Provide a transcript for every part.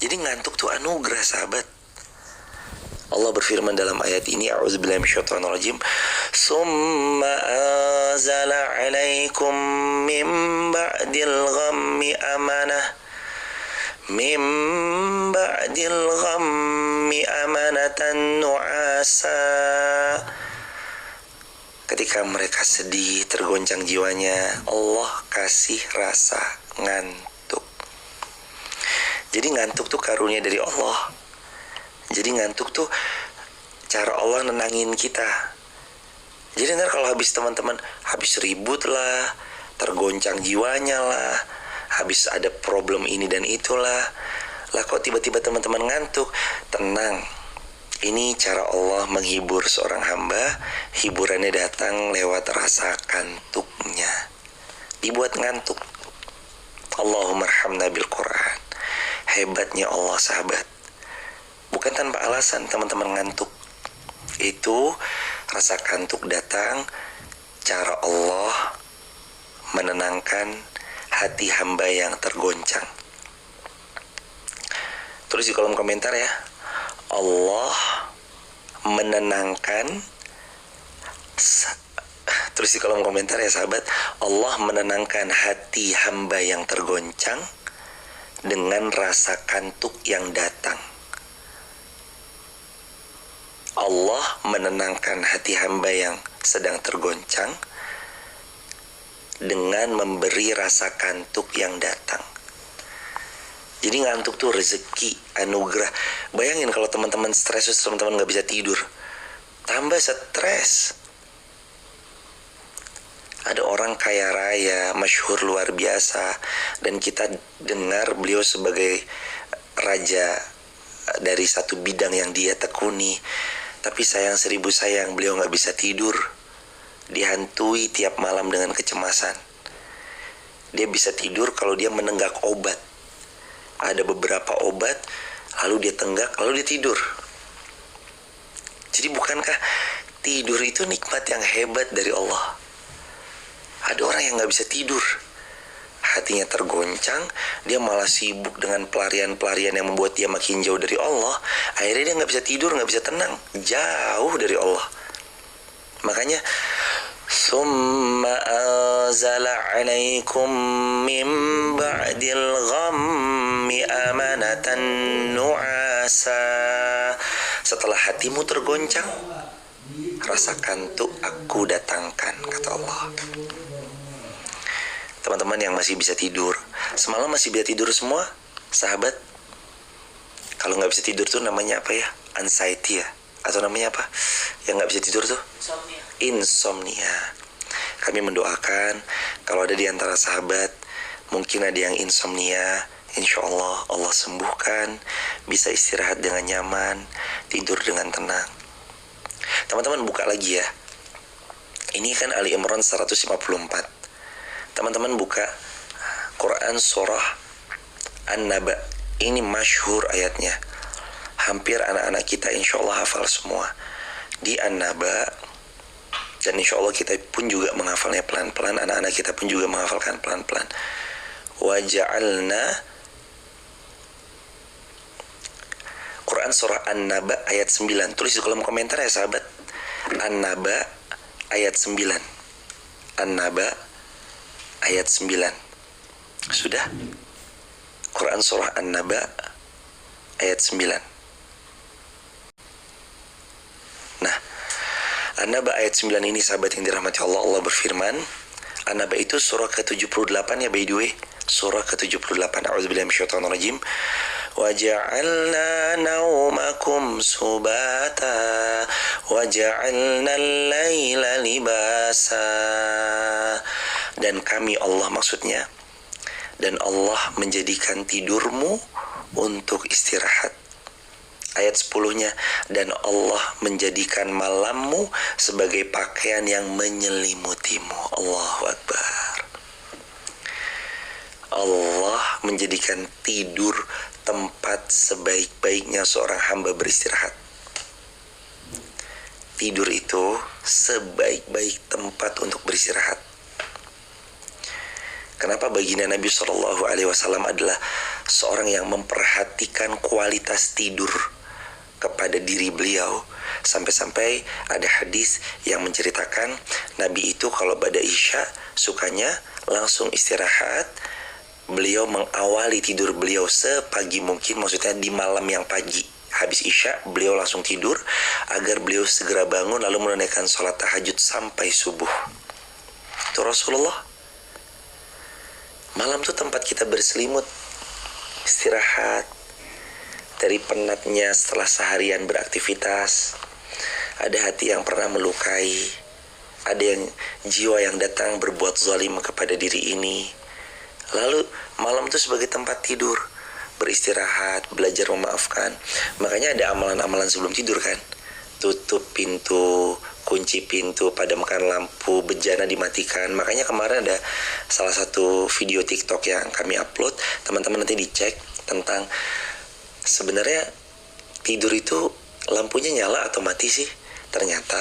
Jadi ngantuk tuh anugerah, sahabat. Allah berfirman dalam ayat ini, a'udzubillahi minasyaitonirrajim, summa anzala 'alaikum min ba'dil ghammi amanatan nu'asa. Ketika mereka sedih, tergoncang jiwanya, Allah kasih rasa ngantuk. Jadi ngantuk tuh karunia dari Allah. Jadi ngantuk tuh cara Allah nenangin kita. Jadi ntar kalau habis teman-teman habis ribut lah, tergoncang jiwanya lah, habis ada problem ini dan itulah, lah kok tiba-tiba teman-teman ngantuk, tenang. Ini cara Allah menghibur seorang hamba. Hiburannya datang lewat rasa kantuknya. Dibuat ngantuk. Allahumma arhamna bil Quran. Hebatnya Allah, sahabat. Bukan tanpa alasan teman-teman ngantuk. Itu rasa kantuk datang, cara Allah menenangkan hati hamba yang tergoncang. Tulis di kolom komentar ya, Allah menenangkan. Tulis di kolom komentar ya sahabat, Allah menenangkan hati hamba yang tergoncang dengan rasa kantuk yang datang. Allah menenangkan hati hamba yang sedang tergoncang dengan memberi rasa kantuk yang datang. Jadi ngantuk tuh rezeki, anugerah. Bayangin kalau teman-teman stres, terus teman-teman gak bisa tidur, tambah stres. Ada orang kaya raya, masyhur luar biasa, dan kita dengar beliau sebagai raja dari satu bidang yang dia tekuni. Tapi sayang seribu sayang, beliau gak bisa tidur. Dihantui tiap malam dengan kecemasan. Dia bisa tidur kalau dia menenggak obat. Ada beberapa obat, lalu dia tenggak, lalu dia tidur. Jadi bukankah tidur itu nikmat yang hebat dari Allah? Ada orang yang gak bisa tidur, hatinya tergoncang, dia malah sibuk dengan pelarian-pelarian yang membuat dia makin jauh dari Allah. Akhirnya dia gak bisa tidur, gak bisa tenang, jauh dari Allah. Makanya summa anzala 'alaikum min ba'dil ghammi amanatan nu'asa. Setelah hatimu tergoncang, rasa kantuk aku datangkan, kata Allah. Teman-teman yang masih bisa tidur, semalam masih bisa tidur semua, sahabat? Kalau nggak bisa tidur tuh namanya apa ya? Anxiety ya? Atau namanya apa? Yang nggak bisa tidur tuh? Insomnia. Kami mendoakan kalau ada di antara sahabat mungkin ada yang insomnia, insya Allah Allah sembuhkan, bisa istirahat dengan nyaman, tidur dengan tenang. Teman-teman buka lagi ya. Ini kan Ali Imran 154. Teman-teman buka Quran surah An-Naba. Ini masyhur ayatnya. Hampir anak-anak kita insya Allah hafal semua. Di An-Naba. Dan insya Allah kita pun juga menghafalnya pelan-pelan. Anak-anak kita pun juga menghafalkan pelan-pelan. Waja'alna. Quran surah An-Naba ayat 9. Tulis di kolom komentar ya sahabat. An-Naba ayat 9. An-Naba ayat 9. Sudah? Quran surah An-Naba ayat 9. Nah, An-Naba ayat 9 ini sahabat yang dirahmati Allah, Allah berfirman, An-Naba itu surah ke-78 ya, by the way. Surah ke-78. A'udzubillahi minasyaitonirrajim. وَجَعَلْنَا نَوْمَكُمْ سُبَاتًا وَجَعَلْنَا اللَّيْلَ لِبَاسًا. Dan kami, Allah maksudnya, dan Allah menjadikan tidurmu untuk istirahat. Ayat 10-nya, dan Allah menjadikan malammu sebagai pakaian yang menyelimutimu. Allahu Akbar. Allah menjadikan tidur tempat sebaik-baiknya seorang hamba beristirahat. Tidur itu sebaik-baik tempat untuk beristirahat. Kenapa baginda Nabi SAW adalah seorang yang memperhatikan kualitas tidur kepada diri beliau. Sampai-sampai ada hadis yang menceritakan Nabi itu kalau pada Isya sukanya langsung istirahat. Beliau mengawali tidur beliau sepagi mungkin, maksudnya di malam yang pagi. Habis Isya beliau langsung tidur agar beliau segera bangun lalu menunaikan sholat tahajud sampai subuh. Itu Rasulullah. Malam tuh tempat kita berselimut, istirahat dari penatnya setelah seharian beraktivitas. Ada hati yang pernah melukai, ada yang jiwa yang datang berbuat zalim kepada diri ini. Lalu malam itu sebagai tempat tidur, beristirahat, belajar memaafkan. Makanya ada amalan-amalan sebelum tidur kan. Tutup pintu, kunci pintu, padamkan lampu, bejana dimatikan. Makanya kemarin ada salah satu video TikTok yang kami upload. Teman-teman nanti dicek tentang sebenarnya tidur itu lampunya nyala atau mati sih. Ternyata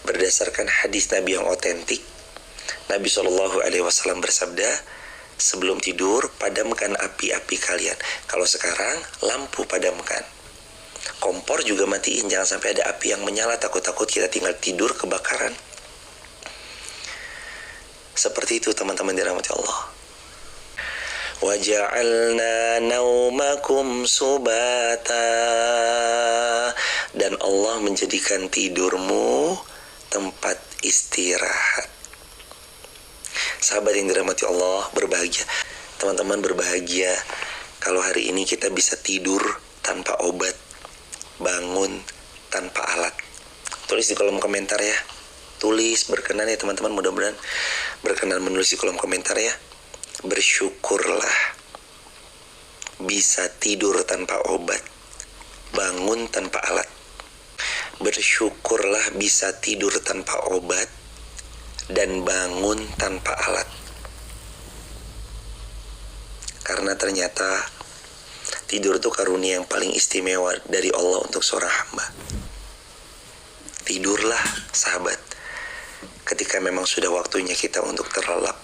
berdasarkan hadis Nabi yang otentik, Nabi SAW bersabda, sebelum tidur padamkan api-api kalian. Kalau sekarang lampu padamkan, kompor juga matiin, jangan sampai ada api yang menyala, takut-takut kita tinggal tidur kebakaran. Seperti itu teman-teman dirahmati Allah. وَجَعَلْنَا نَوْمَكُمْ سُبَاتًا, dan Allah menjadikan tidurmu tempat istirahat. Sahabat yang dirahmati Allah, berbahagia. Teman-teman berbahagia kalau hari ini kita bisa tidur tanpa obat, bangun tanpa alat. Tulis di kolom komentar ya. Tulis, berkenan ya teman-teman, mudah-mudahan berkenan menulis di kolom komentar ya. Bersyukurlah bisa tidur tanpa obat, bangun tanpa alat. Bersyukurlah bisa tidur tanpa obat dan bangun tanpa alat. Karena ternyata tidur itu karunia yang paling istimewa dari Allah untuk seorang hamba. Tidurlah sahabat ketika memang sudah waktunya kita untuk terlelap.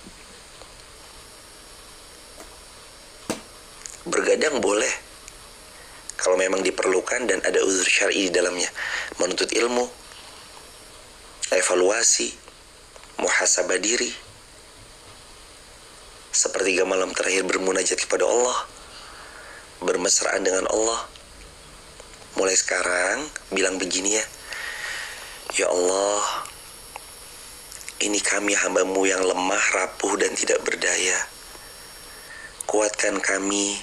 Bergadang boleh kalau memang diperlukan dan ada uzur syar'i di dalamnya. Menuntut ilmu, evaluasi, muhasabah diri, sepertiga malam terakhir bermunajat kepada Allah, bermesraan dengan Allah. Mulai sekarang bilang begini ya, ya Allah, ini kami hamba-Mu yang lemah, rapuh dan tidak berdaya. Kuatkan kami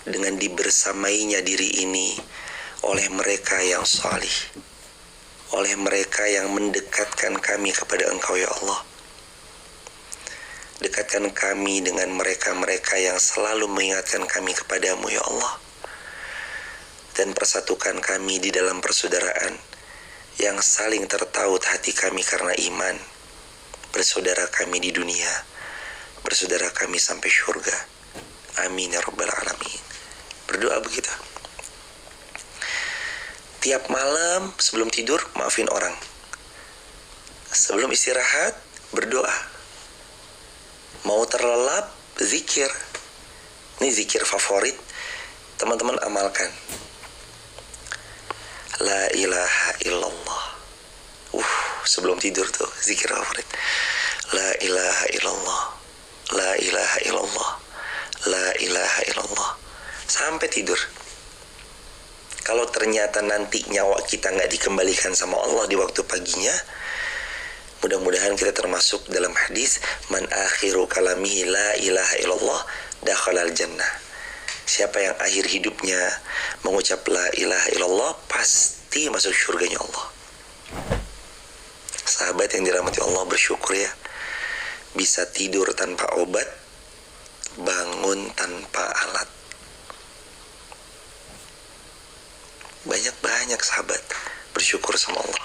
dengan dibersamainya diri ini oleh mereka yang salih, oleh mereka yang mendekatkan kami kepada Engkau ya Allah. Dekatkan kami dengan mereka-mereka yang selalu mengingatkan kami kepadamu ya Allah. Dan persatukan kami di dalam persaudaraan yang saling tertaut hati kami karena iman. Bersaudara kami di dunia, bersaudara kami sampai syurga. Amin ya rabbal alamin. Berdoa begitu. Tiap malam sebelum tidur maafin orang. Sebelum istirahat berdoa. Mau terlelap zikir. Ini zikir favorit, teman-teman amalkan. La ilaha illallah. Sebelum tidur tuh zikir favorit. La ilaha illallah. La ilaha illallah. La ilaha illallah. Sampai tidur. Kalau ternyata nanti nyawa kita nggak dikembalikan sama Allah di waktu paginya, mudah-mudahan kita termasuk dalam hadis man akhiru kalamihi la ilaha illallah dakhalal jannah. Siapa yang akhir hidupnya mengucap la ilaha illallah pasti masuk surganya Allah. Sahabat yang dirahmati Allah, bersyukur ya bisa tidur tanpa obat, bangun tanpa alat. Banyak-banyak sahabat bersyukur sama Allah.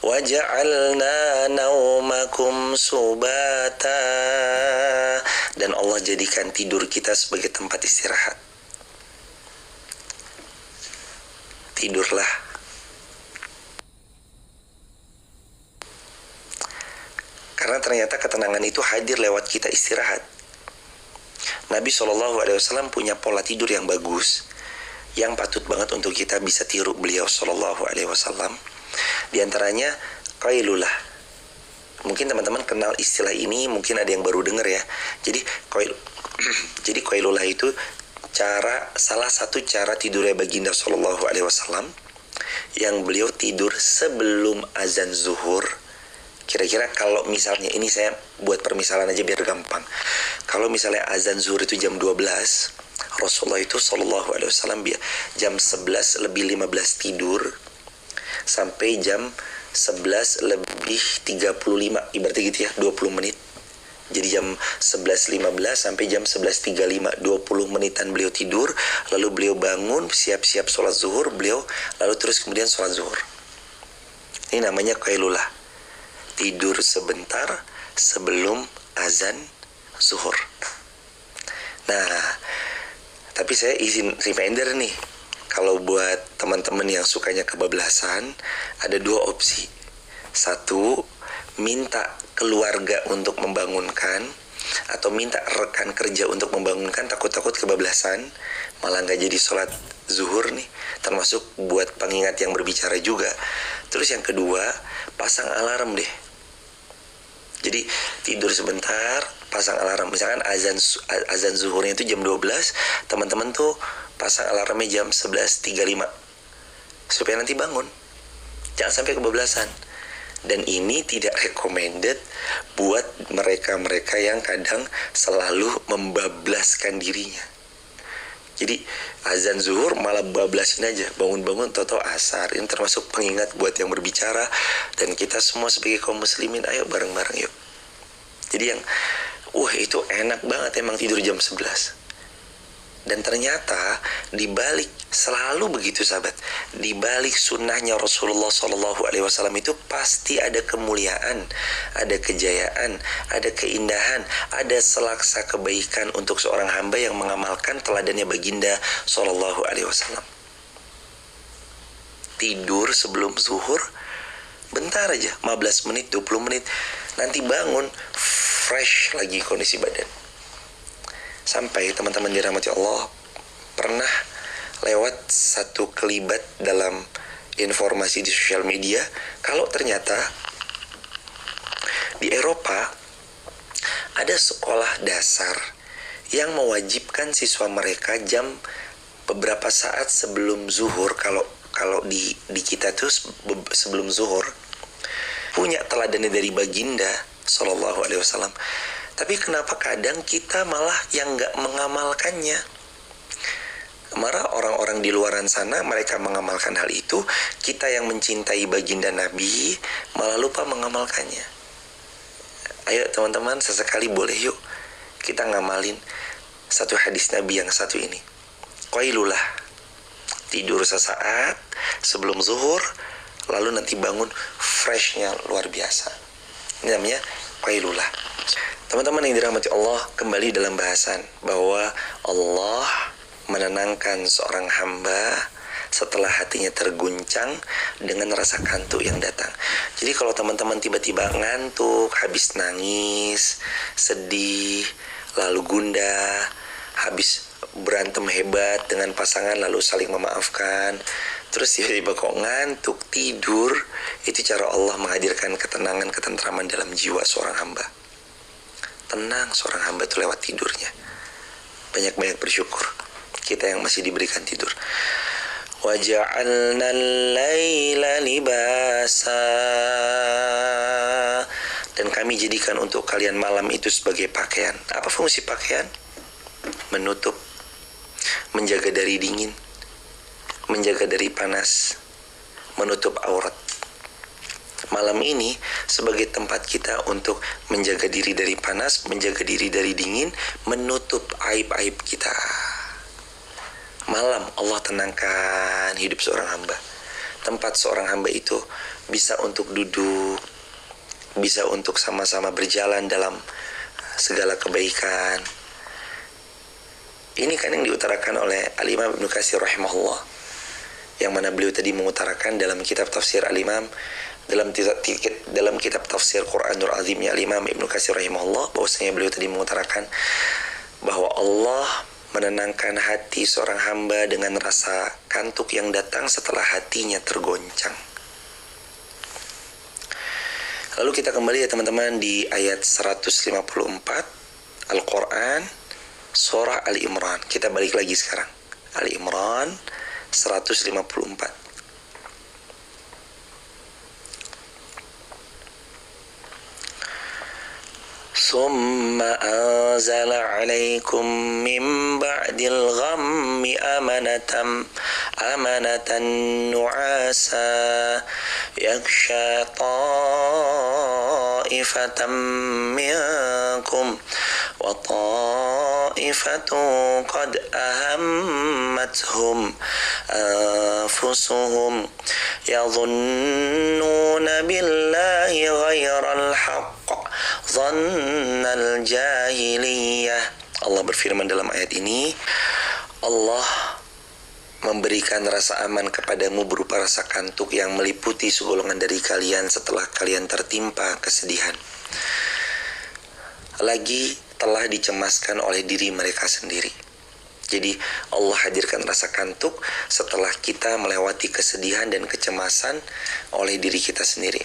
Waja'alna naumakum subata, dan Allah jadikan tidur kita sebagai tempat istirahat. Tidurlah. Karena ternyata ketenangan itu hadir lewat kita istirahat. Nabi SAW punya pola tidur yang bagus, yang patut banget untuk kita bisa tiru beliau SAW. Di antaranya qailulah. Mungkin teman-teman kenal istilah ini, mungkin ada yang baru dengar ya. Jadi jadi qailulah itu salah satu cara tidurnya baginda SAW, yang beliau tidur sebelum azan zuhur. Kira-kira kalau misalnya, ini saya buat permisalan aja biar gampang. Kalau misalnya azan zuhur itu jam 12, Rasulullah itu SAW jam 11 lebih 15 tidur sampai jam 11 lebih 35, ibaratnya gitu ya, 20 menit. Jadi jam 11.15 sampai jam 11.35, 20 menitan beliau tidur, lalu beliau bangun, siap-siap sholat zuhur, lalu terus kemudian sholat zuhur. Ini namanya qailulah, tidur sebentar sebelum azan zuhur. Nah, tapi saya izin reminder nih, kalau buat teman-teman yang sukanya kebablasan, ada dua opsi. Satu, minta keluarga untuk membangunkan, atau minta rekan kerja untuk membangunkan, takut-takut kebablasan, malah nggak jadi sholat zuhur nih, termasuk buat pengingat yang berbicara juga. Terus yang kedua, pasang alarm deh. Jadi tidur sebentar, pasang alarm. Misalkan azan zuhurnya itu jam 12, teman-teman tuh pasang alarmnya jam 11.35 supaya nanti bangun, jangan sampai kebablasan. Dan ini tidak recommended buat mereka-mereka yang kadang selalu membablaskan dirinya. Jadi azan zuhur malah bablasin aja, bangun-bangun toto asar. Ini termasuk pengingat buat yang berbicara, dan kita semua sebagai kaum muslimin, ayo bareng-bareng yuk. Jadi yang itu enak banget emang tidur jam 11. Dan ternyata dibalik, selalu begitu sahabat, dibalik sunnahnya Rasulullah SAW itu pasti ada kemuliaan, ada kejayaan, ada keindahan, ada selaksa kebaikan untuk seorang hamba yang mengamalkan teladannya baginda SAW. Tidur sebelum zuhur bentar aja, 15 menit, 20 menit, nanti bangun fresh lagi kondisi badan. Sampai teman-teman dirahmati Allah pernah lewat satu kelibat dalam informasi di sosial media, kalau ternyata di Eropa ada sekolah dasar yang mewajibkan siswa mereka jam beberapa saat sebelum zuhur, kalau di kita tuh sebelum zuhur, punya teladannya dari baginda SAW. Tapi kenapa kadang kita malah yang nggak mengamalkannya? Malah orang-orang di luaran sana mereka mengamalkan hal itu, kita yang mencintai baginda Nabi malah lupa mengamalkannya. Ayo teman-teman, sesekali boleh yuk kita ngamalin satu hadis Nabi yang satu ini. Qailulah, tidur sesaat sebelum zuhur, lalu nanti bangun freshnya luar biasa. Ini namanya qailulah. Teman-teman yang dirahmati Allah, kembali dalam bahasan bahwa Allah menenangkan seorang hamba setelah hatinya terguncang dengan rasa kantuk yang datang. Jadi kalau teman-teman tiba-tiba ngantuk, habis nangis, sedih, lalu gundah, habis berantem hebat dengan pasangan lalu saling memaafkan, terus tiba-tiba kok ngantuk, tidur, itu cara Allah menghadirkan ketenangan, ketentraman dalam jiwa seorang hamba. Tenang seorang hamba itu lewat tidurnya. Banyak-banyak bersyukur kita yang masih diberikan tidur. Waja'alna al-laila libasa, dan kami jadikan untuk kalian malam itu sebagai pakaian. Apa fungsi pakaian? Menutup, menjaga dari dingin, menjaga dari panas, menutup aurat. Malam ini sebagai tempat kita untuk menjaga diri dari panas, menjaga diri dari dingin, menutup aib-aib kita. Malam Allah tenangkan hidup seorang hamba. Tempat seorang hamba itu bisa untuk duduk, bisa untuk sama-sama berjalan dalam segala kebaikan. Ini kan yang diutarakan oleh Al-Imam Ibnu Katsir rahimahullah, yang mana beliau tadi mengutarakan dalam kitab tafsir Al-Imam, dalam kitab tafsir Quranul Azimnya Al-Imam Ibnu Katsir rahimahullah, bahwasanya beliau tadi mengutarakan bahwa Allah menenangkan hati seorang hamba dengan rasa kantuk yang datang setelah hatinya tergoncang. Lalu kita kembali ya teman-teman di ayat 154 Al-Quran, surah Ali Imran. Kita balik lagi sekarang. Ali Imran 154. ثم أنزل عليكم من بعد الغم أمنة نعاسا يغشى طائفة منكم وطائفة قد أهمتهم أنفسهم يظنون بالله غير الحق ظن الجاهلية. Allah berfirman dalam ayat ini, Allah memberikan rasa aman kepadamu berupa rasa kantuk yang meliputi segolongan dari kalian setelah kalian tertimpa kesedihan. Lagi telah dicemaskan oleh diri mereka sendiri. Jadi Allah hadirkan rasa kantuk setelah kita melewati kesedihan dan kecemasan oleh diri kita sendiri.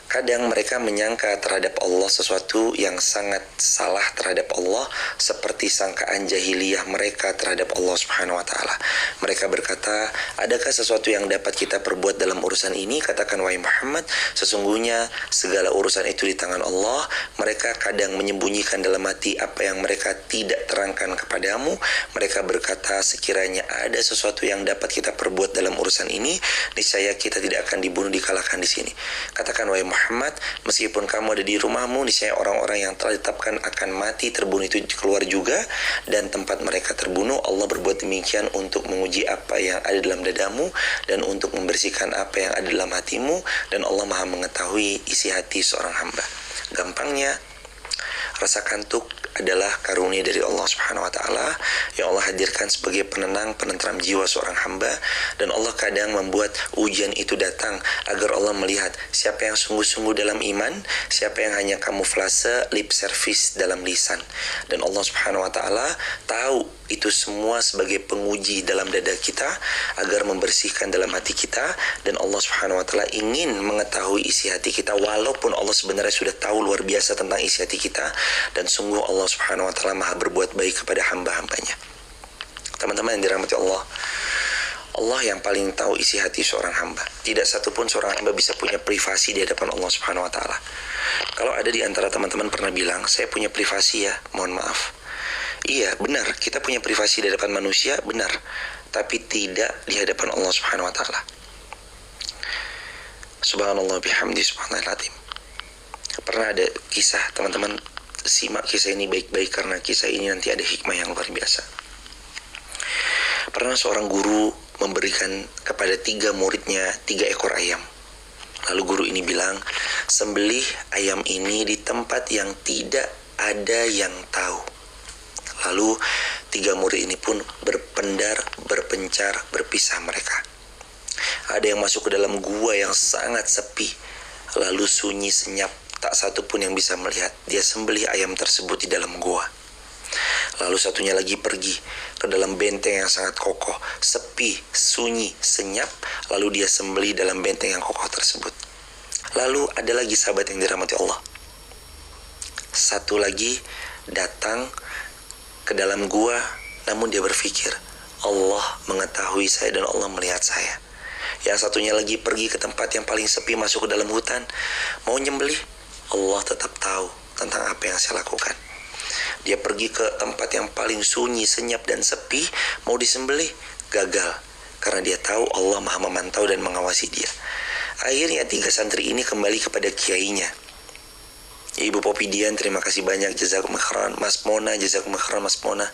Kadang mereka menyangka terhadap Allah sesuatu yang sangat salah terhadap Allah, seperti sangkaan jahiliyah mereka terhadap Allah Subhanahu wa taala. Mereka berkata, "Adakah sesuatu yang dapat kita perbuat dalam urusan ini?" Katakan wahai Muhammad, sesungguhnya segala urusan itu di tangan Allah. Mereka kadang menyembunyikan dalam hati apa yang mereka tidak terangkan kepadamu. Mereka berkata, sekiranya ada sesuatu yang dapat kita perbuat dalam urusan ini, niscaya kita tidak akan dibunuh dikalahkan di sini. Katakan wahai Muhammad, meskipun kamu ada di rumahmu, niscaya orang-orang yang telah ditetapkan akan mati terbunuh itu keluar juga, dan tempat mereka terbunuh. Allah berbuat demikian untuk menguji apa yang ada dalam dadamu dan untuk membersihkan apa yang ada dalam hatimu, dan Allah Maha mengetahui isi hati seorang hamba. Gampangnya, rasa kantuk adalah karunia dari Allah Subhanahu wa taala yang Allah hadirkan sebagai penenang, penentram jiwa seorang hamba, dan Allah kadang membuat ujian itu datang agar Allah melihat siapa yang sungguh-sungguh dalam iman, siapa yang hanya kamuflase lip service dalam lisan. Dan Allah Subhanahu wa taala tahu itu semua sebagai penguji dalam dada kita agar membersihkan dalam hati kita, dan Allah Subhanahu wa taala ingin mengetahui isi hati kita walaupun Allah sebenarnya sudah tahu luar biasa tentang isi hati kita, dan sungguh Allah Subhanahu wa taala Maha berbuat baik kepada hamba-hambanya. Teman-teman yang dirahmati Allah, Allah yang paling tahu isi hati seorang hamba. Tidak satupun seorang hamba bisa punya privasi di hadapan Allah Subhanahu wa taala. Kalau ada di antara teman-teman pernah bilang, "Saya punya privasi ya," mohon maaf. Iya, benar, kita punya privasi di hadapan manusia, benar, tapi tidak di hadapan Allah Subhanahu wa taala. Subhanallah bihamdi subhanallahil azim. Pernah ada kisah, teman-teman simak kisah ini baik-baik karena kisah ini nanti ada hikmah yang luar biasa. Pernah seorang guru memberikan kepada 3 muridnya 3 ekor ayam. Lalu guru ini bilang, "Sembelih ayam ini di tempat yang tidak ada yang tahu." Lalu 3 murid ini pun berpendar, berpencar, berpisah mereka. Ada yang masuk ke dalam gua yang sangat sepi, lalu sunyi senyap, tak satu pun yang bisa melihat. Dia sembelih ayam tersebut di dalam gua. Lalu satunya lagi pergi ke dalam benteng yang sangat kokoh, sepi, sunyi, senyap, lalu dia sembelih dalam benteng yang kokoh tersebut. Lalu ada lagi sahabat yang dirahmati Allah. Satu lagi datang ke dalam gua, namun dia berpikir, Allah mengetahui saya dan Allah melihat saya. Yang satunya lagi pergi ke tempat yang paling sepi, masuk ke dalam hutan, mau nyembelih, Allah tetap tahu tentang apa yang saya lakukan. Dia pergi ke tempat yang paling sunyi, senyap, dan sepi, mau disembelih, gagal. Karena dia tahu Allah Maha memantau dan mengawasi dia. Akhirnya 3 santri ini kembali kepada kiainya. Ibu Popidian, terima kasih banyak, jazakumullah khairan. Mas Mona, jazakumullah khairan Mas Mona.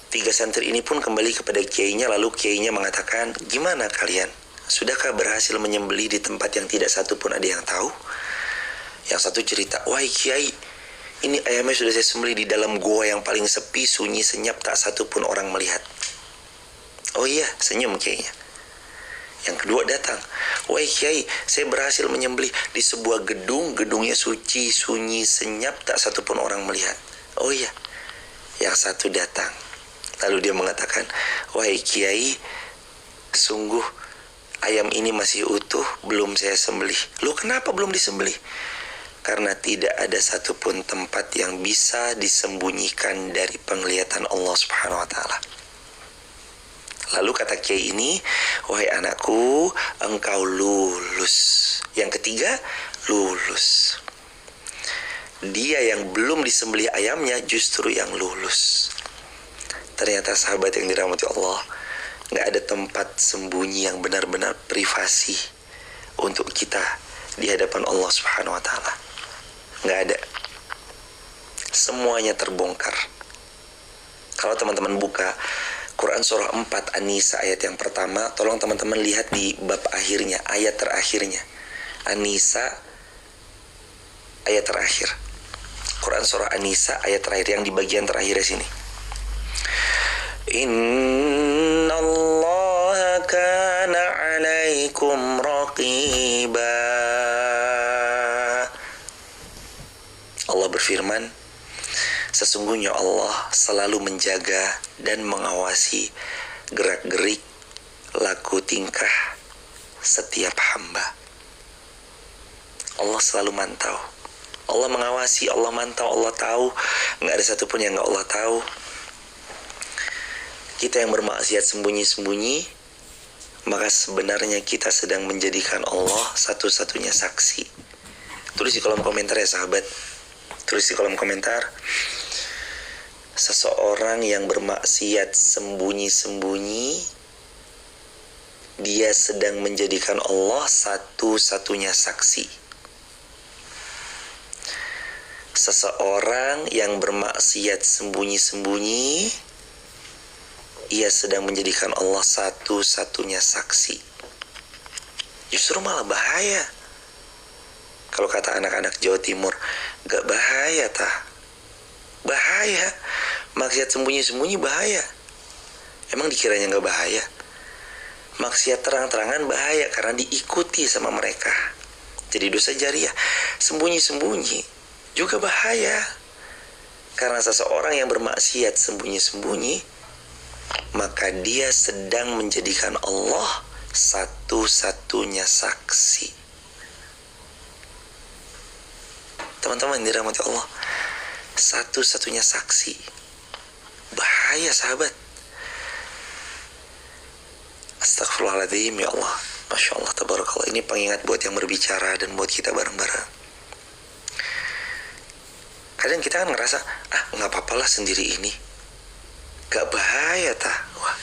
3 santri ini pun kembali kepada kiainya, lalu kiainya mengatakan, "Gimana kalian? Sudahkah berhasil menyembelih di tempat yang tidak satu pun ada yang tahu?" Yang satu cerita, "Wahai kiai, ini ayamnya sudah saya sembelih di dalam gua yang paling sepi, sunyi, senyap, tak satu pun orang melihat." "Oh iya," senyum kiainya. Yang kedua datang, "Wahai kiai, saya berhasil menyembelih di sebuah gedung, gedungnya suci, sunyi, senyap, tak satu pun orang melihat." "Oh iya." Yang satu datang, lalu dia mengatakan, wahai kiai, sungguh ayam ini masih utuh, belum saya sembelih. Lu kenapa belum disembelih? Karena tidak ada satupun tempat yang bisa disembunyikan dari penglihatan Allah Subhanahu wa ta'ala. Lalu kata kiai ini, wahai anakku, engkau lulus. Yang ketiga, lulus. Dia yang belum disembelih ayamnya justru yang lulus. Ternyata sahabat yang dirahmati Allah, gak ada tempat sembunyi yang benar-benar privasi untuk kita di hadapan Allah Subhanahu wa ta'ala. Gak ada. Semuanya terbongkar. Kalau teman-teman buka Quran surah 4 An-Nisa ayat yang pertama, tolong teman-teman lihat di bab akhirnya, ayat terakhirnya. An-Nisa ayat terakhir. Quran surah An-Nisa ayat terakhir yang di bagian terakhir sini. Innallaha kana 'alaikum raqiba. Allah berfirman, sesungguhnya Allah selalu menjaga dan mengawasi gerak-gerik, laku tingkah setiap hamba. Allah selalu mantau. Allah mengawasi, Allah mantau, Allah tahu. Nggak ada satupun yang nggak Allah tahu. Kita yang bermaksiat sembunyi-sembunyi, maka sebenarnya kita sedang menjadikan Allah satu-satunya saksi. Tulis di kolom komentar ya sahabat. Tulis di kolom komentar. Seseorang yang bermaksiat sembunyi-sembunyi, dia sedang menjadikan Allah satu-satunya saksi. Seseorang yang bermaksiat sembunyi-sembunyi, ia sedang menjadikan Allah satu-satunya saksi. Justru malah bahaya. Kalau kata anak-anak Jawa Timur, gak bahaya tah. Bahaya. Maksiat sembunyi-sembunyi bahaya. Emang dikiranya gak bahaya? Maksiat terang-terangan bahaya karena diikuti sama mereka. Jadi dosa jariah. Sembunyi-sembunyi juga bahaya. Karena seseorang yang bermaksiat sembunyi-sembunyi, maka dia sedang menjadikan Allah satu-satunya saksi. Teman-teman dirahmati Allah, satu-satunya saksi. Bahaya sahabat. Astagfirullahaladzim ya Allah. Masya Allah, tabarakallah. Ini pengingat buat yang berbicara dan buat kita bareng-bareng. Kadang kita kan ngerasa, gak apa-apalah sendiri ini, gak bahaya tah. Wah,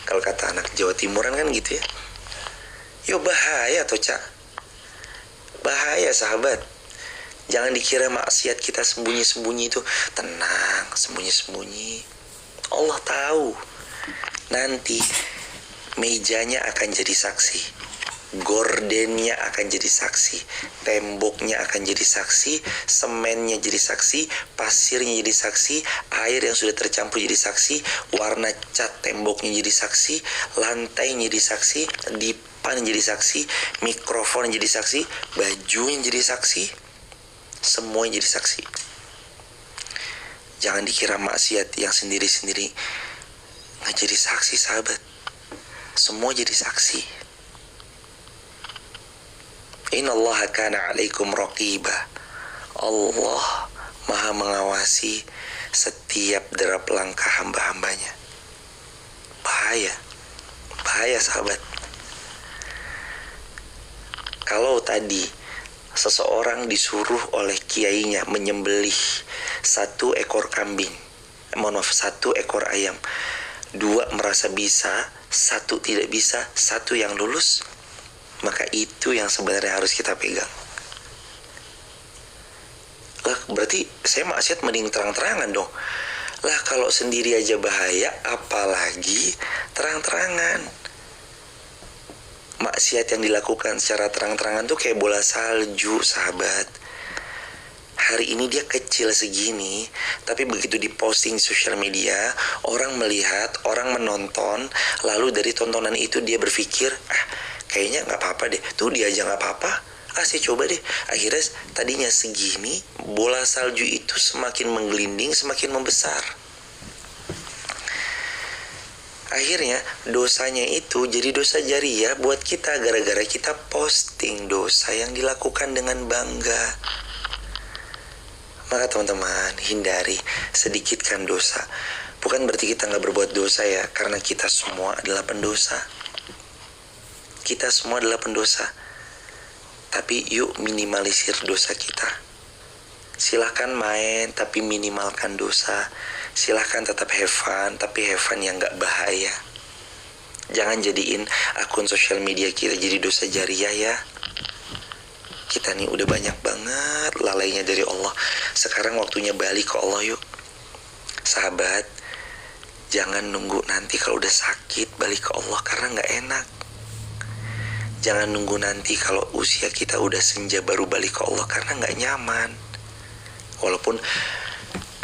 kalau kata anak Jawa Timuran kan gitu ya. Yo bahaya toh cak. Bahaya sahabat. Jangan dikira maksiat kita sembunyi-sembunyi itu tenang, sembunyi-sembunyi. Allah tahu. Nanti mejanya akan jadi saksi, gordennya akan jadi saksi, temboknya akan jadi saksi, semennya jadi saksi, pasirnya jadi saksi, air yang sudah tercampur jadi saksi, warna cat temboknya jadi saksi, lantainya jadi saksi, dipan jadi saksi, mikrofon jadi saksi, bajunya jadi saksi, semuanya jadi saksi. Jangan dikira maksiat yang sendiri-sendiri nggak jadi saksi sahabat. Semua jadi saksi. Innallaha kana 'alaikum raqiba. Allah Maha mengawasi setiap derap langkah hamba-hambanya. Bahaya. Bahaya sahabat. Kalau tadi seseorang disuruh oleh kiainya menyembelih 1 ekor kambing, satu ekor ayam, 2 merasa bisa, 1 tidak bisa, 1 yang lulus, maka itu yang sebenarnya harus kita pegang. Lah berarti saya maksiat mending terang-terangan dong. Lah kalau sendiri aja bahaya, apalagi terang-terangan. Maksiat yang dilakukan secara terang-terangan tuh kayak bola salju sahabat. Hari ini dia kecil segini, tapi begitu diposting di sosial media, orang melihat, orang menonton, lalu dari tontonan itu dia berpikir, kayaknya gak apa-apa deh, tuh dia aja gak apa-apa, saya coba deh. Akhirnya tadinya segini, bola salju itu semakin menggelinding, semakin membesar. Akhirnya dosanya itu jadi dosa jariyah buat kita gara-gara kita posting dosa yang dilakukan dengan bangga. Maka teman-teman, hindari, sedikitkan dosa. Bukan berarti kita gak berbuat dosa ya, karena kita semua adalah pendosa. Kita semua adalah pendosa. Tapi yuk minimalisir dosa kita. Silahkan main tapi minimalkan dosa. Silahkan tetap have fun, tapi have fun yang gak bahaya. Jangan jadiin akun sosial media kita jadi dosa jariyah ya. Kita nih udah banyak banget lalainya dari Allah. Sekarang waktunya balik ke Allah yuk. Sahabat, jangan nunggu nanti kalau udah sakit balik ke Allah, karena gak enak. Jangan nunggu nanti kalau usia kita udah senja baru balik ke Allah, karena gak nyaman. Walaupun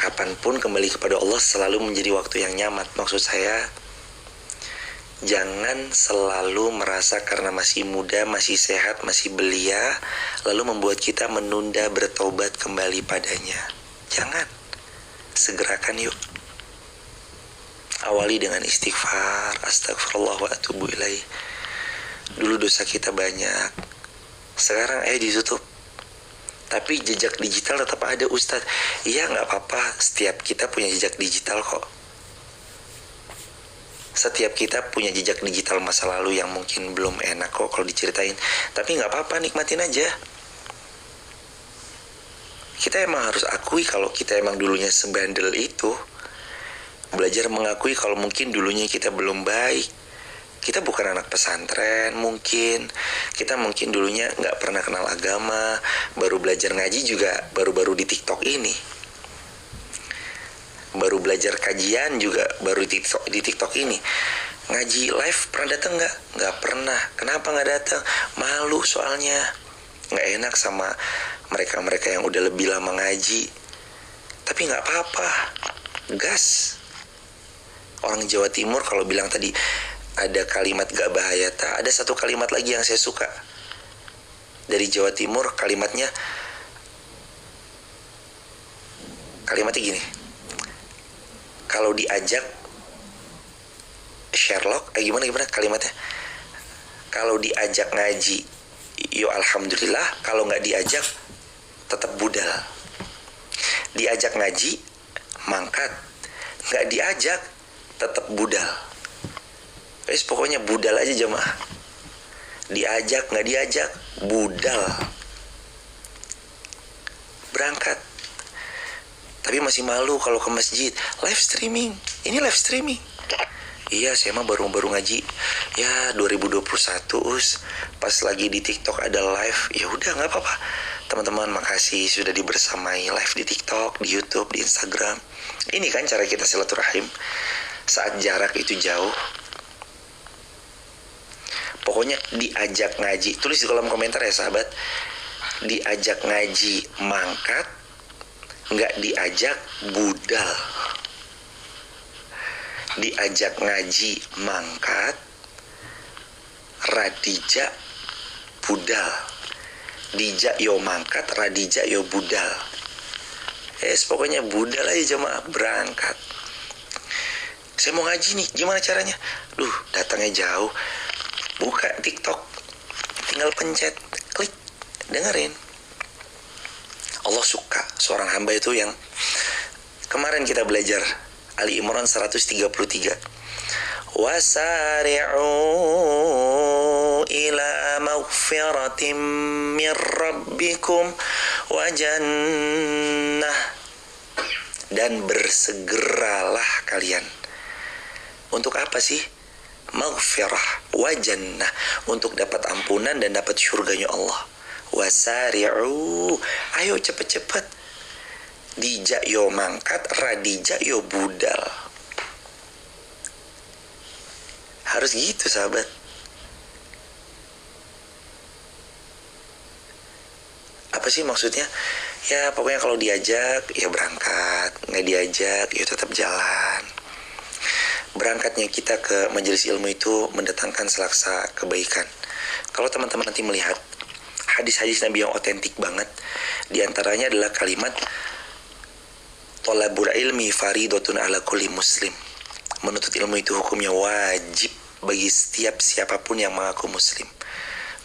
kapanpun kembali kepada Allah selalu menjadi waktu yang nyaman. Maksud saya, jangan selalu merasa karena masih muda, masih sehat, masih belia, lalu membuat kita menunda bertobat kembali padanya. Jangan. Segerakan yuk. Awali dengan istighfar, astagfirullah wa atubu ilaih. Dulu dosa kita banyak, sekarang ditutup. Tapi jejak digital tetap ada, Ustadz. Iya, gak apa-apa, setiap kita punya jejak digital kok. Setiap kita punya jejak digital masa lalu yang mungkin belum enak kok kalau diceritain. Tapi gak apa-apa, nikmatin aja. Kita emang harus akui kalau kita emang dulunya sebandel itu. Belajar mengakui kalau mungkin dulunya kita belum baik. Kita bukan anak pesantren mungkin. Kita mungkin dulunya gak pernah kenal agama. Baru belajar ngaji juga baru-baru di TikTok ini. Baru belajar kajian juga baru di TikTok ini. Ngaji live pernah datang gak? Gak pernah. Kenapa gak datang? Malu soalnya. Gak enak sama mereka-mereka yang udah lebih lama ngaji. Tapi gak apa-apa. Gas. Orang Jawa Timur kalau bilang tadi ada kalimat gak bahaya, ada satu kalimat lagi yang saya suka dari Jawa Timur. Kalimatnya gini, kalau diajak Sherlock, gimana kalimatnya, kalau diajak ngaji yo alhamdulillah, kalau gak diajak tetap budal. Diajak ngaji mangkat, gak diajak tetap budal. Pokoknya budal aja jemaah. Diajak gak diajak, budal. Berangkat. Tapi masih malu kalau ke masjid. Live streaming. Ini live streaming. Iya, saya mah baru ngaji. Ya 2021 pas lagi di TikTok ada live. Ya udah gak apa-apa. Teman-teman makasih sudah dibersamai live di TikTok, di YouTube, di Instagram. Ini kan cara kita silaturahim saat jarak itu jauh. Pokoknya diajak ngaji, tulis di kolom komentar ya sahabat. Diajak ngaji mangkat, nggak diajak budal. Diajak ngaji mangkat, radija budal. Dija yo mangkat, radija yo budal. Pokoknya budal aja jemaah, berangkat. Saya mau ngaji nih, gimana caranya? Datangnya jauh. Buka TikTok, tinggal pencet, klik, dengerin. Allah suka seorang hamba itu yang kemarin kita belajar Ali Imran 133. Wasari'u ila maghfiratin mir rabbikum wa jannah. Dan bersegeralah kalian. Untuk apa sih? Maghfirah wa jannah, untuk dapat ampunan dan dapat syurganya Allah. Wasari'u, ayo cepet-cepet. Dija yo mangkat, radija yo budal. Harus gitu sahabat. Apa sih maksudnya? Ya pokoknya kalau diajak ya berangkat, nggak diajak ya tetap jalan. Berangkatnya kita ke majelis ilmu itu mendatangkan selaksa kebaikan. Kalau teman-teman nanti melihat hadis-hadis Nabi yang otentik banget, diantaranya adalah kalimat thalabul ilmi faridatun ala kulli muslim. Menuntut ilmu itu hukumnya wajib bagi setiap siapapun yang mengaku muslim.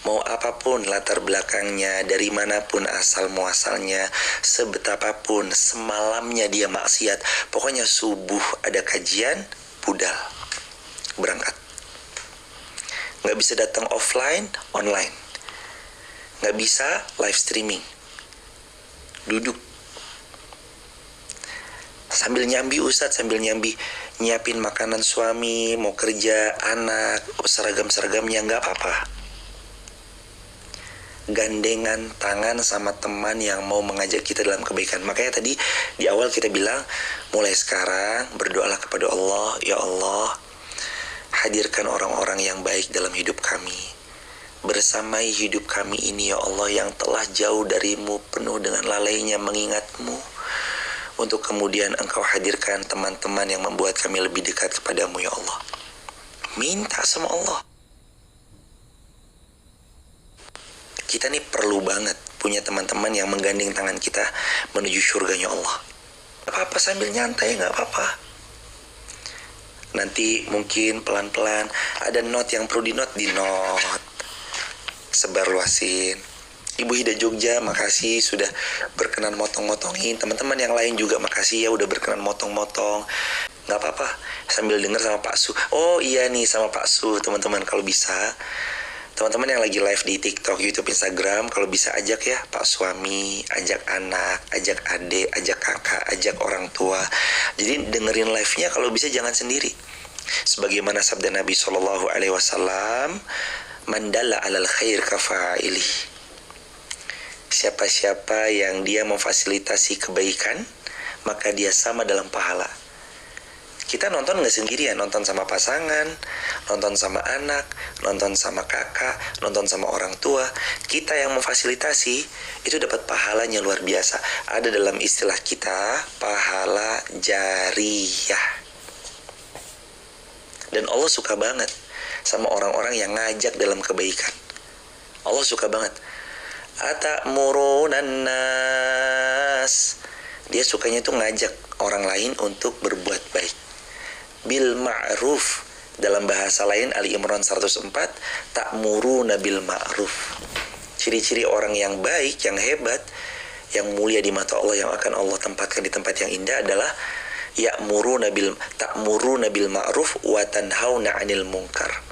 Mau apapun latar belakangnya, dari manapun asal muasalnya, sebetapapun semalamnya dia maksiat, pokoknya subuh ada kajian, budal, berangkat. Nggak bisa datang offline, online. Nggak bisa live streaming. Duduk. Sambil nyambi Ustadz, sambil nyambi nyiapin makanan suami, mau kerja, anak, seragam-seragamnya, nggak apa-apa. Gandengan tangan sama teman yang mau mengajak kita dalam kebaikan. Makanya tadi di awal kita bilang, mulai sekarang berdoalah kepada Allah, ya Allah, hadirkan orang-orang yang baik dalam hidup kami. Bersamai hidup kami ini, ya Allah, yang telah jauh darimu, penuh dengan lalainya mengingatmu. Untuk kemudian Engkau hadirkan teman-teman yang membuat kami lebih dekat kepadamu, ya Allah. Minta sama Allah. Kita nih perlu banget punya teman-teman yang menggandeng tangan kita menuju surganya Allah. Gak apa-apa, sambil nyantai, gak apa-apa. Nanti mungkin pelan-pelan ada note yang perlu di note, sebar luasin. Ibu Hida Jogja, makasih sudah berkenan motong-motongin. Teman-teman yang lain juga makasih ya udah berkenan motong-motong. Gak apa-apa, sambil denger sama Pak Su. Oh iya nih, sama Pak Su, teman-teman kalau bisa. Teman-teman yang lagi live di TikTok, YouTube, Instagram, kalau bisa ajak ya Pak suami, ajak anak, ajak adik, ajak kakak, ajak orang tua. Jadi dengerin live-nya kalau bisa jangan sendiri. Sebagaimana sabda Nabi SAW, "Man dalla 'alal khair kafa'ilih." Siapa-siapa yang dia memfasilitasi kebaikan, maka dia sama dalam pahala. Kita nonton nggak sendirian, nonton sama pasangan, nonton sama anak, nonton sama kakak, nonton sama orang tua. Kita yang memfasilitasi itu dapat pahalanya luar biasa. Ada dalam istilah kita pahala jariyah. Dan Allah suka banget sama orang-orang yang ngajak dalam kebaikan. Allah suka banget. Atamurun nas. Dia sukanya itu ngajak orang lain untuk berbuat baik. Bil ma'ruf, dalam bahasa lain Ali Imran 104, ta'muruna bil ma'ruf. Ciri-ciri orang yang baik, yang hebat, yang mulia di mata Allah, yang akan Allah tempatkan di tempat yang indah adalah ta'muruna bil ma'ruf wa tanhauna 'anil munkar.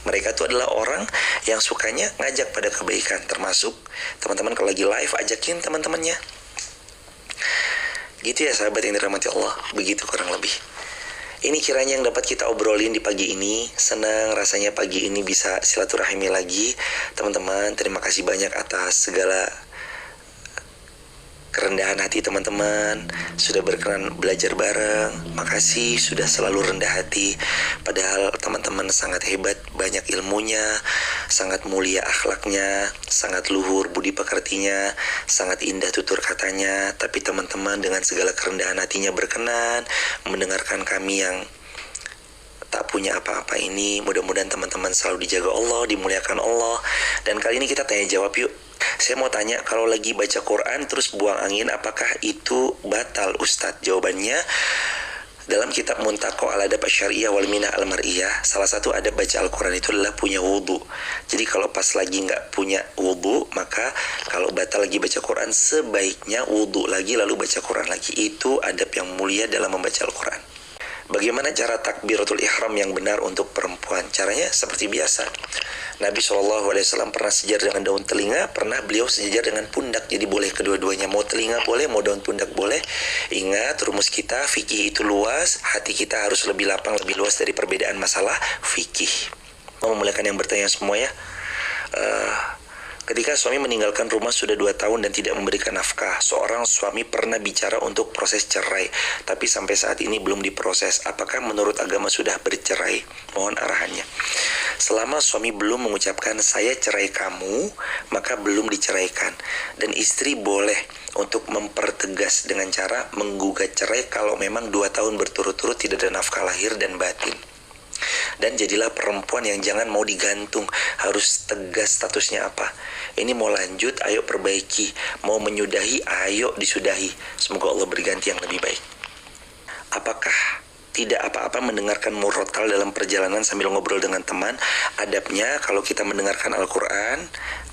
Mereka itu adalah orang yang sukanya ngajak pada kebaikan. Termasuk teman-teman kalau lagi live, ajakin teman-temannya. Gitu ya sahabat yang dirahmati Allah, begitu kurang lebih. Ini kiranya yang dapat kita obrolin di pagi ini. Senang rasanya pagi ini bisa silaturahmi lagi. Teman-teman, terima kasih banyak atas segala kerendahan hati teman-teman. Sudah berkenan belajar bareng. Makasih sudah selalu rendah hati. Padahal teman-teman sangat hebat, banyak ilmunya, sangat mulia akhlaknya, sangat luhur budi pekertinya, sangat indah tutur katanya. Tapi teman-teman dengan segala kerendahan hatinya berkenan mendengarkan kami yang tak punya apa-apa ini. Mudah-mudahan teman-teman selalu dijaga Allah, dimuliakan Allah. Dan kali ini kita tanya jawab yuk. Saya mau tanya, kalau lagi baca Quran terus buang angin, apakah itu batal Ustadz? Jawabannya, dalam kitab Muntaqo al-Adab Asy-Syariyyah wal Minah al-Mar'iyah, salah satu adab baca Al-Quran itu adalah punya wudu. Jadi kalau pas lagi nggak punya wudu, maka kalau batal lagi baca Quran, sebaiknya wudu lagi lalu baca Quran lagi. Itu adab yang mulia dalam membaca Al-Quran. Bagaimana cara takbiratul ihram yang benar untuk perempuan? Caranya seperti biasa. Nabi SAW pernah sejajar dengan daun telinga, pernah beliau sejajar dengan pundak. Jadi boleh kedua-duanya, mau telinga boleh, mau daun pundak boleh. Ingat, rumus kita, fikih itu luas, hati kita harus lebih lapang, lebih luas dari perbedaan masalah fikih. Mau memuliakan yang bertanya semua ya. Ketika suami meninggalkan rumah sudah 2 tahun dan tidak memberikan nafkah, seorang suami pernah bicara untuk proses cerai, tapi sampai saat ini belum diproses. Apakah menurut agama sudah bercerai? Mohon arahannya. Selama suami belum mengucapkan saya cerai kamu, maka belum diceraikan. Dan istri boleh untuk mempertegas dengan cara menggugat cerai kalau memang 2 tahun berturut-turut tidak ada nafkah lahir dan batin. Dan jadilah perempuan yang jangan mau digantung, harus tegas statusnya apa. Ini mau lanjut, ayo perbaiki. Mau menyudahi, ayo disudahi. Semoga Allah berganti yang lebih baik. Apakah tidak apa-apa mendengarkan murotal dalam perjalanan sambil ngobrol dengan teman. Adabnya kalau kita mendengarkan Al-Quran,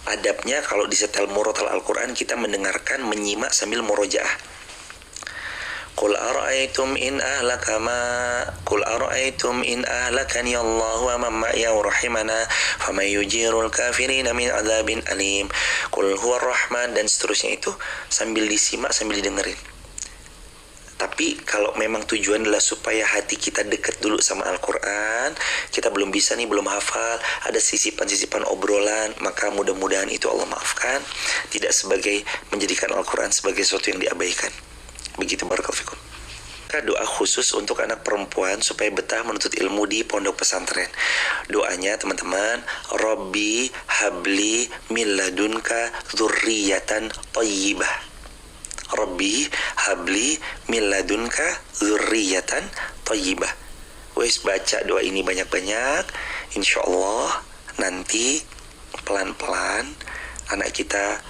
adabnya kalau disetel murotal Al-Quran, kita mendengarkan, menyimak sambil murojaah. Qul ara'aytum in ahlakani Allah wa man ma'iya wa rahimana faman yujirul kafirina min adzabin alim. Qul huwar rahman, dan seterusnya itu sambil disimak, sambil didengerin. Tapi kalau memang tujuan adalah supaya hati kita dekat dulu sama Al-Quran, kita belum bisa nih, belum hafal, ada sisipan-sisipan obrolan, maka mudah-mudahan itu Allah maafkan, tidak sebagai menjadikan Al-Quran sebagai sesuatu yang diabaikan. Begitu, barakallahu fikum. Doa khusus untuk anak perempuan supaya betah menuntut ilmu di pondok pesantren. Doanya teman-teman, Robbi habli min ladunka dzurriyyatan thayyibah. Robbi habli min ladunka dzurriyyatan thayyibah. Wes baca doa ini banyak-banyak, insyaallah nanti pelan-pelan anak kita